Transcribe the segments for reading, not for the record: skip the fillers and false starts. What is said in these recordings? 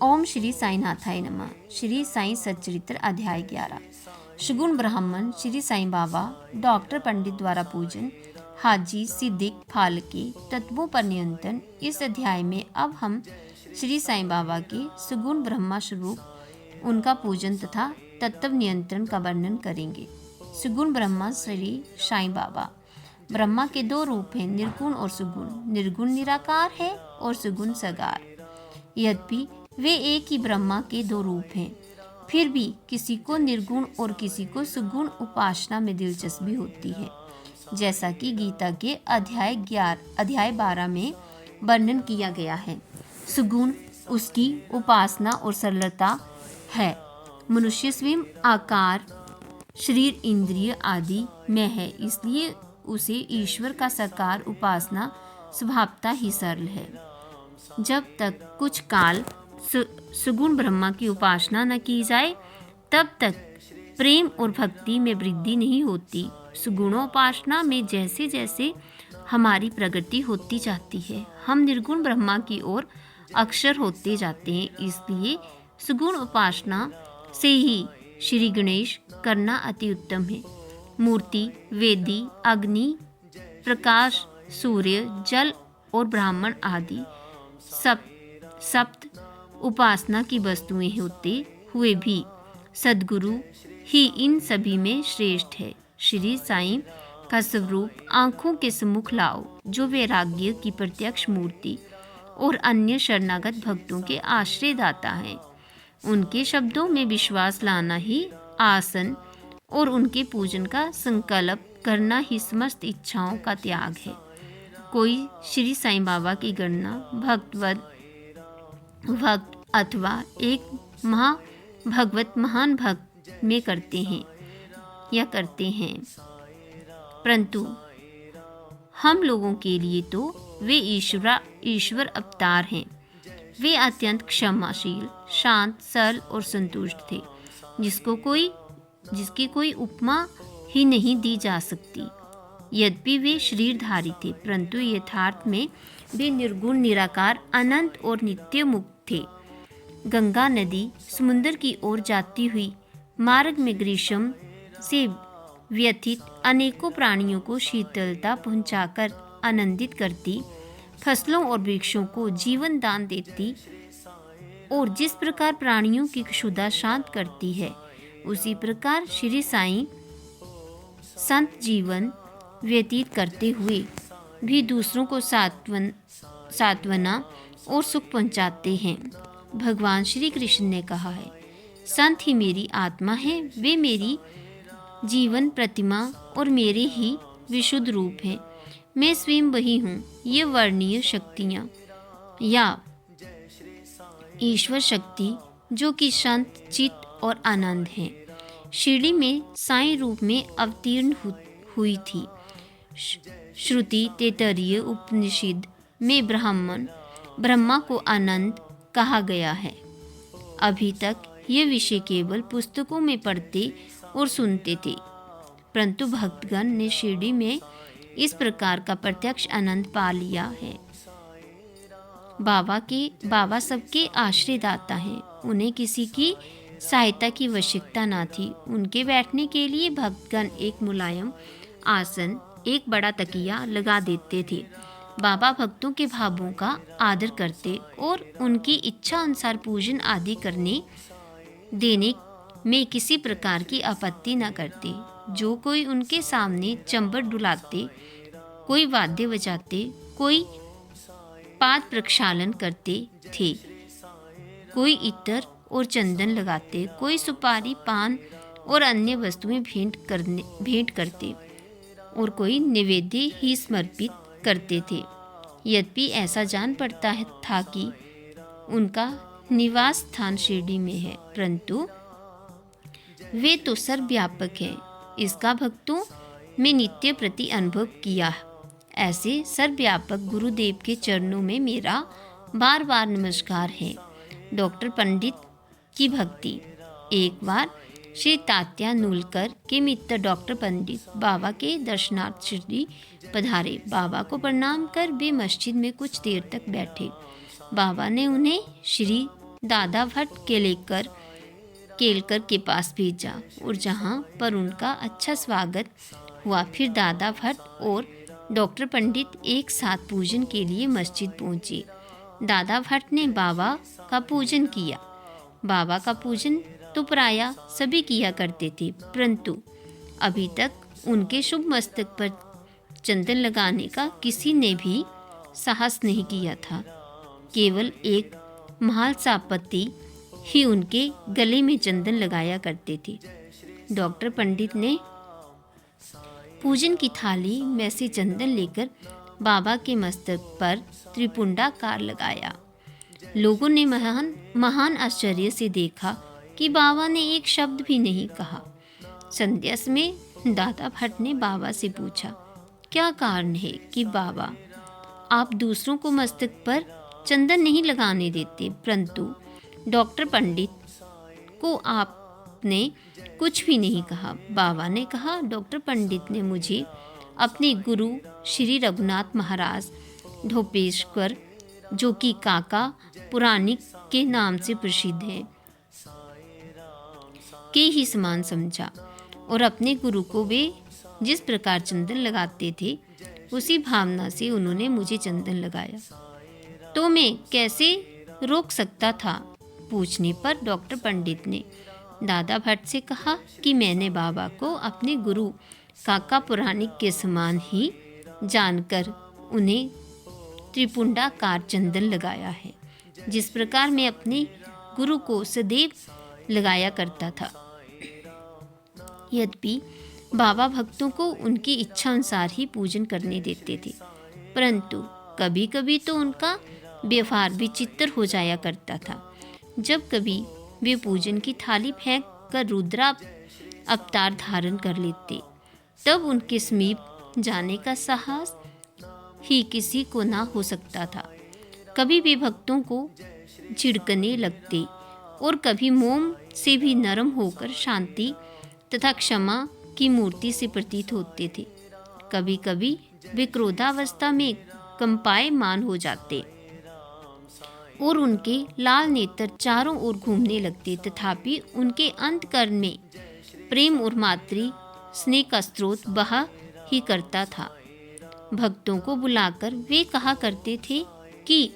ओम श्री साईनाथाय नमः। श्री साईं सच्चरित्र अध्याय 11। सुगुण ब्राह्मण श्री साईं बाबा डॉक्टर पंडित द्वारा पूजन हाजी सिद्दीक फालके तत्वों पर नियंत्रण। इस अध्याय में अब हम श्री साईं बाबा के सुगुण ब्रह्मा स्वरूप उनका पूजन तथा तत्व नियंत्रण का वर्णन करेंगे। सुगुण ब्रह्मा श्री साईं बाबा। ब्रह्मा के दो रूप हैं, निर्गुण और सुगुण। निर्गुण निराकार है और सुगुण साकार। यद्यपि वे एक ही ब्रह्मा के दो रूप हैं, फिर भी किसी को निर्गुण और किसी को सुगुण उपासना में दिलचस्पी होती है, जैसा कि गीता के अध्याय 12 में वर्णन किया गया है। सुगुण उसकी उपासना और सरलता है। मनुष्य स्वयं आकार, शरीर, इंद्रिय आदि में है, इसलिए उसे ईश्वर का साकार उपासना स्वभावतः ही सरल है। जब तक कुछ काल सुगुण ब्रह्मा की उपासना न की जाए, तब तक प्रेम और भक्ति में वृद्धि नहीं होती। सुगुणोपासना में जैसे जैसे हमारी प्रगति होती जाती है, हम निर्गुण ब्रह्मा की ओर अग्रसर होते जाते हैं। इसलिए सुगुण उपासना से ही श्री गणेश करना अति उत्तम है। मूर्ति, वेदी, अग्नि, प्रकाश, सूर्य, जल और ब्राह्मण आदि सप्त उपासना की वस्तुएं होते हुए भी सद्गुरु ही इन सभी में श्रेष्ठ है। श्री साईं का स्वरूप आंखों के सम्मुख लाओ, जो वैराग्य की प्रत्यक्ष मूर्ति और अन्य शरणागत भक्तों के आश्रयदाता हैं। उनके शब्दों में विश्वास लाना ही आसन और उनके पूजन का संकल्प करना ही समस्त इच्छाओं का त्याग है। कोई श्री साईं बाबा की गणना भक्त अथवा एक महान भक्त में करते हैं, परंतु हम लोगों के लिए तो वे ईश्वर अवतार हैं। वे अत्यंत क्षमाशील, शांत, सरल और संतुष्ट थे, जिसकी कोई उपमा ही नहीं दी जा सकती। यद्यपि वे शरीरधारी थे, परंतु यथार्थ में वे निर्गुण, निराकार, अनंत और नित्य मुक्त थे। गंगा नदी समुद्र की ओर जाती हुई मार्ग में ग्रीष्म से व्यथित अनेकों प्राणियों को शीतलता पहुंचाकर आनंदित करती, फसलों और वृक्षों को जीवन दान देती और जिस प्रकार प्राणियों की क्षुधा शांत करती है, उसी प्रकार श्री साईं संत जीवन व्यतीत करते हुए भी दूसरों को सांत्वना और सुख पहुंचाते हैं। भगवान श्री कृष्ण ने कहा है, संत ही मेरी आत्मा है, वे मेरी जीवन प्रतिमा और मेरे ही विशुद्ध रूप हैं। मैं स्वयं वही हूँ। ये वर्णीय शक्तियाँ या ईश्वर शक्ति जो कि शांत, चित्त और आनंद है, शिरडी में साईं रूप में अवतीर्ण हुई थी। श्रुति तैत्तरीय उपनिषद में ब्रह्मा को आनंद कहा गया है। अभी तक ये विषय केवल पुस्तकों में पढ़ते और सुनते थे, परंतु भक्तगण ने शिरडी में इस प्रकार का प्रत्यक्ष आनंद पा लिया है। बाबा सबके आश्रयदाता हैं। उन्हें किसी की सहायता की आवश्यकता न थी। उनके बैठने के लिए भक्तगण एक मुलायम आसन, एक बड़ा तकिया लगा देते थे। बाबा भक्तों के भावों का आदर करते और उनकी इच्छा अनुसार पूजन आदि करने देने में किसी प्रकार की आपत्ति न करते। जो कोई उनके सामने चंबड़ डुलाते, कोई वाद्य बजाते, कोई पाद प्रक्षालन करते थे, कोई इत्र और चंदन लगाते, कोई सुपारी, पान और अन्य वस्तुएं भेंट करते और कोई निवेद्य ही समर्पित करते थे। यद्यपि ऐसा जान पड़ता था कि उनका निवास स्थान शिरडी में है, परंतु वे तो सर्वव्यापक है। इसका भक्तों में नित्य प्रति अनुभव किया। ऐसे सर्वव्यापक गुरुदेव के चरणों में मेरा बार बार नमस्कार है। डॉक्टर पंडित की भक्ति। एक बार श्री तात्या नूलकर के मित्र डॉक्टर पंडित बाबा के दर्शनार्थ शिरडी पधारे। बाबा को प्रणाम कर वे मस्जिद में कुछ देर तक बैठे। बाबा ने उन्हें श्री दादा भट्ट केलकर के पास भेजा और जहाँ पर उनका अच्छा स्वागत हुआ। फिर दादा भट्ट और डॉक्टर पंडित एक साथ पूजन के लिए मस्जिद पहुँचे। दादा भट्ट ने बाबा का पूजन किया। बाबा का पूजन तो प्रायः सभी किया करते थे, परंतु अभी तक उनके शुभ मस्तक पर चंदन लगाने का किसी ने भी साहस नहीं किया था। केवल एक महालसापति ही उनके गले में चंदन लगाया करते थे। डॉक्टर पंडित ने पूजन की थाली में से चंदन लेकर बाबा के मस्तक पर त्रिपुंडाकार लगाया। लोगों ने महान आश्चर्य से देखा कि बाबा ने एक शब्द भी नहीं कहा। संध्या में दादा भट्ट ने बाबा से पूछा, क्या कारण है कि बाबा आप दूसरों को मस्तक पर चंदन नहीं लगाने देते, परंतु डॉक्टर पंडित को आपने कुछ भी नहीं कहा? बाबा ने कहा, डॉक्टर पंडित ने मुझे अपने गुरु श्री रघुनाथ महाराज ढोपेश्वर, जो कि काका पुराणिक के नाम से प्रसिद्ध है, के ही समान समझा और अपने गुरु को वे जिस प्रकार चंदन लगाते थे उसी भावना से उन्होंने मुझे चंदन लगाया। तो मैं कैसे रोक सकता था? पूछने पर डॉक्टर पंडित ने दादा भट्ट से कहा कि मैंने बाबा को अपने गुरु काका पुराणिक के समान ही जानकर उन्हें त्रिपुंडाकार चंदन लगाया है, जिस प्रकार मैं अपने गुरु को सदैव लगाया करता था। यद्यपि बाबा भक्तों को उनकी इच्छा अनुसार ही पूजन करने देते थे, परंतु कभी कभी तो उनका व्यवहार विचित्र हो जाया करता था। जब कभी वे पूजन की थाली फेंक कर रुद्रा अवतार धारण कर लेते, तब उनके समीप जाने का साहस ही किसी को ना हो सकता था। कभी वे भक्तों को झिड़कने लगते और कभी मोम से भी नरम होकर शांति तथा क्षमा की मूर्ति से प्रतीत होते थे। कभी कभी वे क्रोधावस्था में कंपायमान हो जाते और उनके लाल नेत्र चारों ओर घूमने लगते, तथापि उनके अंतकरण में प्रेम और मातृ स्नेह का स्रोत बहा ही करता था। भक्तों को बुलाकर वे कहा करते थे कि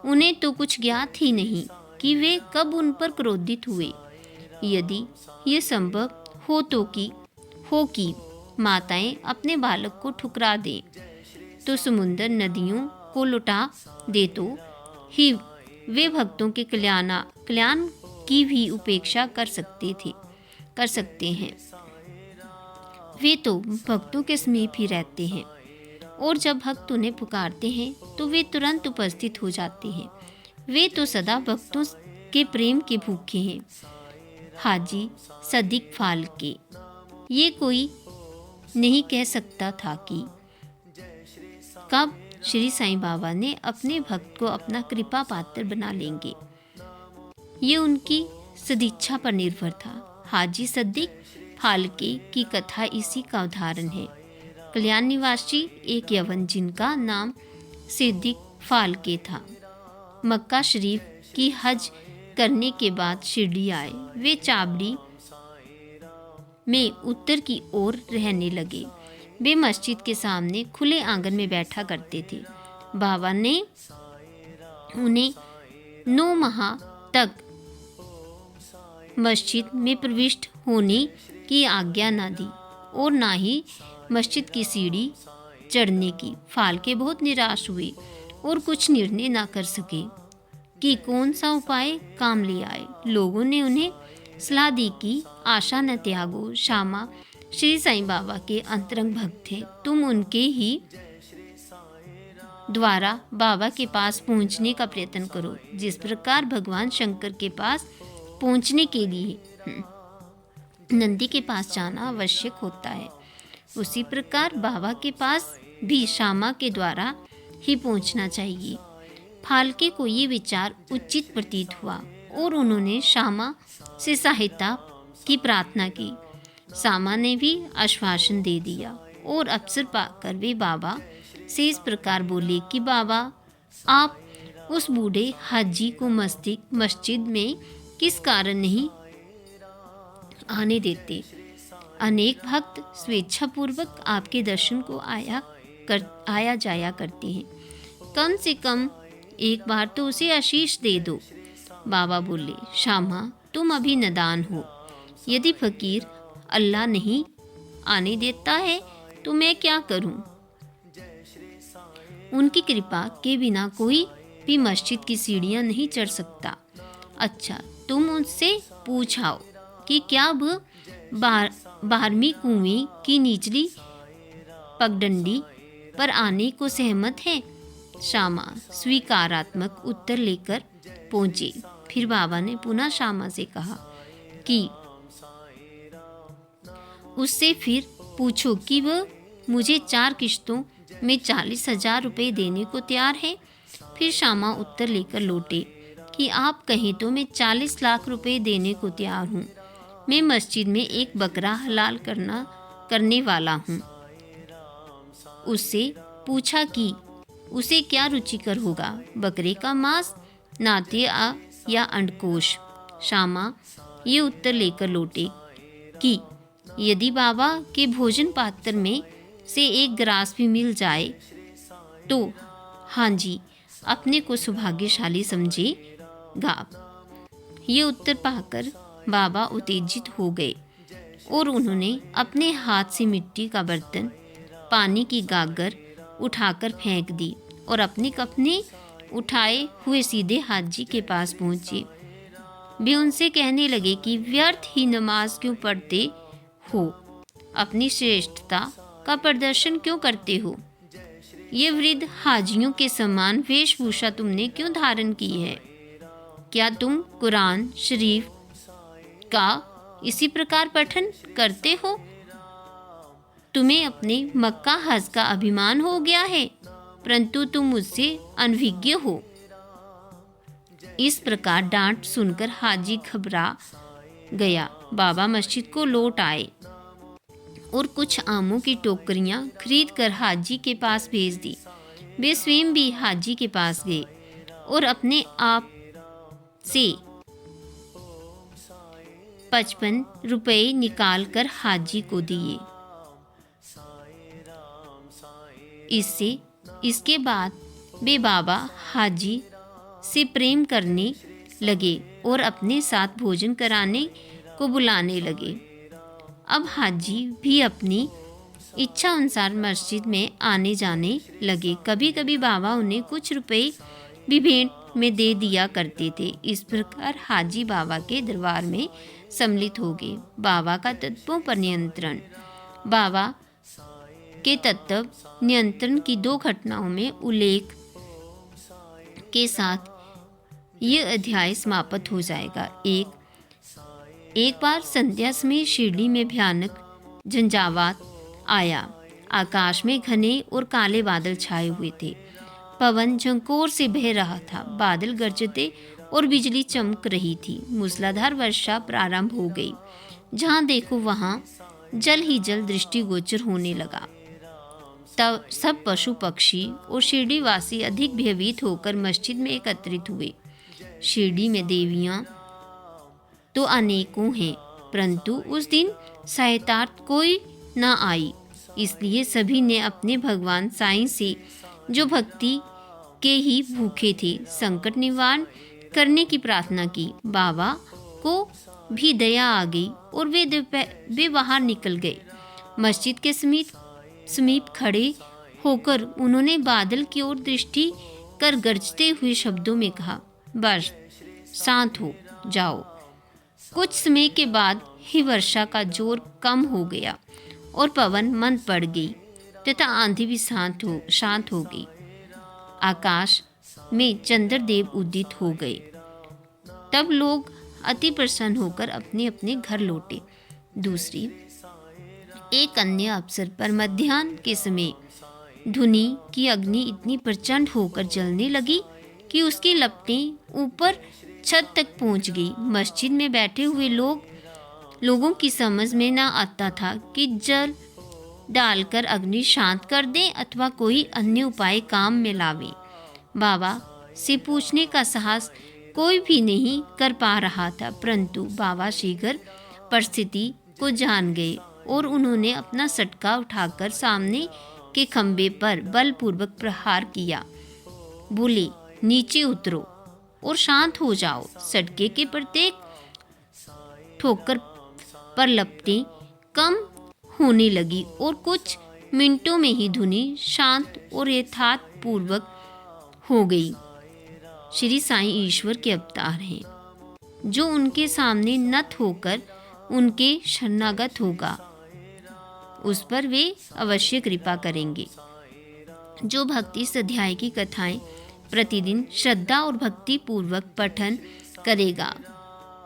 उन्हें तो कुछ ज्ञात ही नहीं कि वे कब उन पर क्रोधित हुए। यदि ये संभव हो कि माताएं अपने बालक को ठुकरा दें, तो समुद्र नदियों को लुटा दे, तो ही वे भक्तों के कल्याण की भी उपेक्षा कर सकते हैं। वे तो भक्तों के समीप ही रहते हैं और जब भक्त उन्हें पुकारते हैं तो वे तुरंत उपस्थित हो जाते हैं। वे तो सदा भक्तों के प्रेम के भूखे हैं। हाजी सदीक फाल्के, ये कोई नहीं कह सकता था कि कब श्री साईं बाबा ने अपने भक्त को अपना कृपा पात्र बना लेंगे। ये उनकी सदिच्छा पर निर्भर था। हाजी सदीक फाल्के की कथा इसी का उदाहरण है। कल्याण निवासी एक यवन जिनका नाम सिद्दीक फाल्के था, मक्का शरीफ की हज करने के बाद शिरडी आए। वे चाबड़ी में उत्तर की ओर रहने लगे। वे मस्जिद के सामने खुले आंगन में बैठा करते थे। बाबा ने उन्हें 9 माह तक मस्जिद में प्रविष्ट होने की आज्ञा न दी और ना ही मस्जिद की सीढ़ी चढ़ने की। फाल्के बहुत निराश हुए और कुछ निर्णय ना कर सके कि कौन सा उपाय काम ले आए। लोगों ने उन्हें सलाह दी कि आशा न त्यागो, श्यामा श्री साईं बाबा के अंतरंग भक्त हैं, तुम उनके ही द्वारा बाबा के पास पहुंचने का प्रयत्न करो। जिस प्रकार भगवान शंकर के पास पहुंचने के लिए नंदी के पास जाना आवश्यक होता है, उसी प्रकार बाबा के पास भी श्यामा के द्वारा ही पहुंचना चाहिए। फाल्के को ये विचार उचित प्रतीत हुआ और उन्होंने श्यामा से सहायता की प्रार्थना की। श्यामा ने भी आश्वासन दे दिया और अवसर पाकर वे बाबा से इस प्रकार बोले कि बाबा, आप उस बूढ़े हाजी को मस्जिद में किस कारण नहीं आने देते? अनेक भक्त स्वेच्छापूर्वक आपके दर्शन को आया जाया करते हैं। कम से कम एक बार तो उसे आशीष दे दो। बाबा बोले, श्यामा, तुम अभी नादान हो। यदि फकीर अल्लाह नहीं आने देता है तो मैं क्या करूं? उनकी कृपा के बिना कोई भी मस्जिद की सीढ़ियां नहीं चढ़ सकता। अच्छा, तुम उनसे पूछाओ कि क्या वह 12वीं कुएं की निचली पगडंडी पर आने को सहमत है? श्यामा स्वीकारात्मक उत्तर लेकर पहुंचे। फिर बाबा ने पुनः श्यामा से कहा कि उससे फिर पूछो कि वह मुझे 4 किश्तों में 40,000 रुपये देने को तैयार है। फिर श्यामा उत्तर लेकर लौटे कि आप कहें तो मैं 40 लाख रुपए देने को तैयार हूँ। मैं मस्जिद में एक बकरा हलाल करने वाला हूँ। उससे पूछा कि उसे क्या रुचिकर होगा, बकरे का मांस, नाते या अंडकोश। श्यामा ये उत्तर लेकर लौटे कि यदि बाबा के भोजन पात्र में से एक ग्रास भी मिल जाए तो हाँ जी, अपने को सौभाग्यशाली समझेगा। ये उत्तर पाकर बाबा उत्तेजित हो गए और उन्होंने अपने हाथ से मिट्टी का बर्तन, पानी की गागर उठाकर फेंक दी और अपने कपड़े उठाए हुए सीधे हाजी के पास पहुंचे। वे उनसे कहने लगे कि व्यर्थ ही नमाज क्यों पढ़ते हो, अपनी श्रेष्ठता का प्रदर्शन क्यों करते हो? ये वृद्ध हाजियों के समान वेशभूषा तुमने क्यों धारण की है? क्या तुम कुरान शरीफ का इसी प्रकार पठन करते हो? तुम्हें अपने मक्का हज का अभिमान हो गया है, परंतु तुम मुझसे अनभिज्ञ हो। इस प्रकार डांट सुनकर हाजी घबरा गया। बाबा मस्जिद को लौट आए और कुछ आमों की टोकरियां खरीद कर हाजी के पास भेज दी। वे स्वयं भी हाजी के पास गए और अपने आप से 55 रुपए निकाल कर हाजी को दिए। इसके बाद वे बाबा हाजी से प्रेम करने लगे और अपने साथ भोजन कराने को बुलाने लगे। अब हाजी भी अपनी इच्छा अनुसार मस्जिद में आने जाने लगे। कभी कभी बाबा उन्हें कुछ रुपए भी भेंट में दे दिया करते थे। इस प्रकार हाजी बाबा के दरबार में सम्मिलित हो गए। बाबा का तत्वों पर नियंत्रण। बाबा के तत्व नियंत्रण की 2 घटनाओं में उल्लेख के साथ यह अध्याय समाप्त हो जाएगा। एक बार संध्या समय शिरडी में भयानक झंझावात आया। आकाश में घने और काले बादल छाए हुए थे। पवन झंकोर से बह रहा था। बादल गरजते और बिजली चमक रही थी। मूसलाधार वर्षा प्रारंभ हो गई। जहाँ देखो वहाँ जल ही जल दृष्टिगोचर होने लगा। तब सब पशु पक्षी और शिरडी वासी अधिक भयभीत होकर मस्जिद में एकत्रित हुए। शिरडी में देवियाँ तो अनेकों हैं, परंतु उस दिन सहायतार्थ कोई न आई। इसलिए सभी ने अपने भगवान साईं से, जो भक्ति के ही भूखे थे, संकट निवारण करने की प्रार्थना की। बाबा को भी दया आ गई और वे बाहर निकल गए। मस्जिद के समीप खड़े होकर उन्होंने बादल की ओर दृष्टि कर गरजते हुए शब्दों में कहा, बस शांत हो जाओ। कुछ समय के बाद ही वर्षा का जोर कम हो गया और पवन मंद पड़ गई तथा आंधी भी शांत हो गई। आकाश में चंद्रदेव उदित हो गए। तब लोग अति प्रसन्न होकर अपने अपने घर लौटे। दूसरी एक अन्य अवसर पर मध्याह्न के समय धुनी की अग्नि इतनी प्रचंड होकर जलने लगी कि उसकी लपटें ऊपर छत तक पहुंच गई। मस्जिद में बैठे हुए लोगों की समझ में न आता था कि जल डालकर अग्नि शांत कर दें अथवा कोई अन्य उपाय काम में लावें। बाबा से पूछने का साहस कोई भी नहीं कर पा रहा था, परंतु बाबा शीघ्र परिस्थिति को जान गए और उन्होंने अपना सटका उठाकर सामने के खंबे पर बलपूर्वक प्रहार किया। बोले, नीचे उतरो और शांत हो जाओ। सटके के प्रत्येक ठोकर पर लपटें कम होने लगी और कुछ मिनटों में ही धुनी शांत और यथार्थपूर्वक हो गई। श्री साईं ईश्वर के अवतार हैं, जो उनके सामने नत होकर उनके शरणागत होगा, उस पर वे अवश्य कृपा करेंगे। जो भक्ति इस अध्याय की कथाएं प्रतिदिन श्रद्धा और भक्ति पूर्वक पठन करेगा,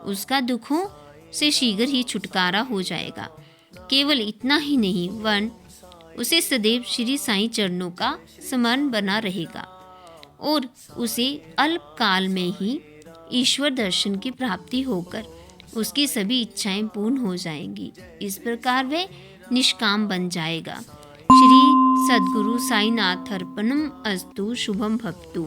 उसका दुखों से शीघ्र ही छुटकारा हो जाएगा। केवल इतना ही नहीं, वरन उसे सदैव श्री साईं चरणों का स्मरण बना रहेगा और उसे अल्प काल में ही ईश्वर दर्शन की प्राप्ति होकर उसकी सभी इच्छाएं पूर्ण हो जाएंगी। इस प्रकार वह निष्काम बन जाएगा। श्री सद्गुरु साईनाथ अर्पणम अस्तु। शुभम भवतु।